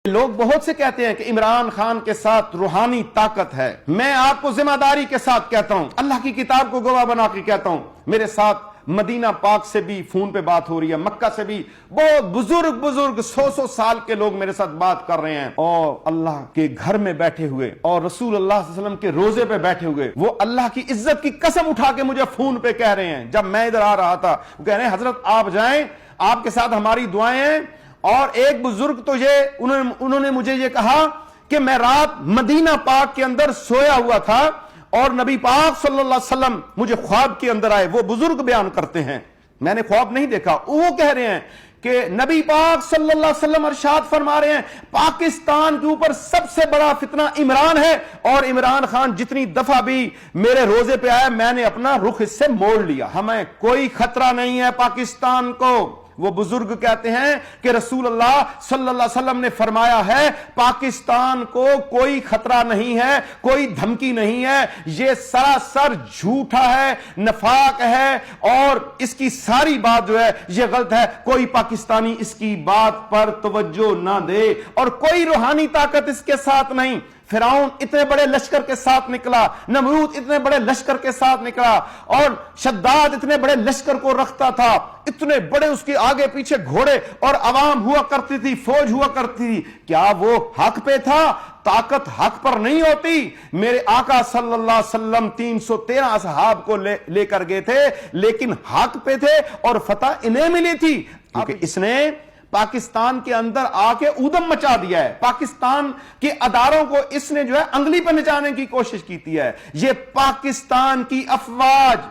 لوگ بہت سے کہتے ہیں کہ عمران خان کے ساتھ روحانی طاقت ہے. میں آپ کو ذمہ داری کے ساتھ کہتا ہوں, اللہ کی کتاب کو گواہ بنا کے کہتا ہوں, میرے ساتھ مدینہ پاک سے بھی فون پہ بات ہو رہی ہے, مکہ سے بھی بہت بزرگ 100 سال کے لوگ میرے ساتھ بات کر رہے ہیں, اور اللہ کے گھر میں بیٹھے ہوئے اور رسول اللہ صلی اللہ علیہ وسلم کے روزے پہ بیٹھے ہوئے وہ اللہ کی عزت کی قسم اٹھا کے مجھے فون پہ کہہ رہے ہیں. جب میں ادھر آ رہا تھا وہ کہہ رہے ہیں حضرت آپ جائیں, آپ کے ساتھ ہماری دعائیں ہیں. اور ایک بزرگ تو انہوں نے مجھے یہ کہا کہ میں رات مدینہ پاک کے اندر سویا ہوا تھا اور نبی پاک صلی اللہ علیہ وسلم مجھے خواب کے اندر آئے. وہ بزرگ بیان کرتے ہیں, میں نے خواب نہیں دیکھا. وہ کہہ رہے ہیں کہ نبی پاک صلی اللہ علیہ وسلم ارشاد فرما رہے ہیں پاکستان کے اوپر سب سے بڑا فتنہ عمران ہے, اور عمران خان جتنی دفعہ بھی میرے روزے پہ آیا میں نے اپنا رخ اس سے موڑ لیا, ہمیں کوئی خطرہ نہیں ہے پاکستان کو. وہ بزرگ کہتے ہیں کہ رسول اللہ صلی اللہ علیہ وسلم نے فرمایا ہے پاکستان کو کوئی خطرہ نہیں ہے, کوئی دھمکی نہیں ہے, یہ سراسر جھوٹا ہے, نفاق ہے, اور اس کی ساری بات جو ہے یہ غلط ہے. کوئی پاکستانی اس کی بات پر توجہ نہ دے, اور کوئی روحانی طاقت اس کے ساتھ نہیں. فرعون اتنے بڑے لشکر کے ساتھ نکلا, نمرود اتنے بڑے لشکر کے ساتھ نکلا, اور شداد اتنے بڑے لشکر کو رکھتا تھا, اتنے بڑے اس کے آگے پیچھے گھوڑے اور عوام ہوا کرتی تھی, فوج ہوا کرتی تھی. کیا وہ حق پہ تھا؟ طاقت حق پر نہیں ہوتی. میرے آقا صلی اللہ علیہ وسلم 313 اصحاب کو لے کر گئے تھے, لیکن حق پہ تھے اور فتح انہیں ملی تھی, کیونکہ اس نے پاکستان کے اندر آ کے اودم مچا دیا ہے. پاکستان کے اداروں کو اس نے جو ہے انگلی پر نچانے کی کوشش کی ہے. یہ پاکستان کی افواج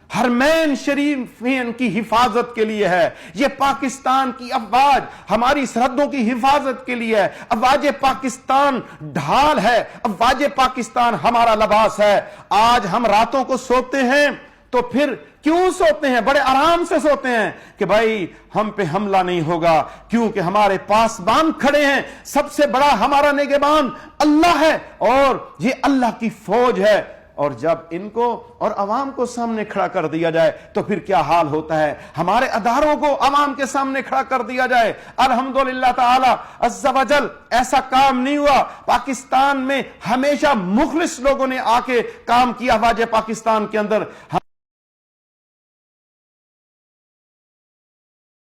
حرمین شریفین کی حفاظت کے لیے ہے, یہ پاکستان کی افواج ہماری سرحدوں کی حفاظت کے لیے ہے. افواج پاکستان ڈھال ہے, افواج پاکستان ہمارا لباس ہے. آج ہم راتوں کو سوتے ہیں تو پھر کیوں سوتے ہیں؟ بڑے آرام سے سوتے ہیں کہ بھائی ہم پہ حملہ نہیں ہوگا, کیونکہ ہمارے پاسبان کھڑے ہیں. سب سے بڑا ہمارا نگہبان اللہ ہے, اور یہ اللہ کی فوج ہے. اور جب ان کو اور عوام کو سامنے کھڑا کر دیا جائے تو پھر کیا حال ہوتا ہے؟ ہمارے اداروں کو عوام کے سامنے کھڑا کر دیا جائے. الحمدللہ تعالی عز و جل ایسا کام نہیں ہوا. پاکستان میں ہمیشہ مخلص لوگوں نے آ کے کام کیا افواج پاکستان کے اندر.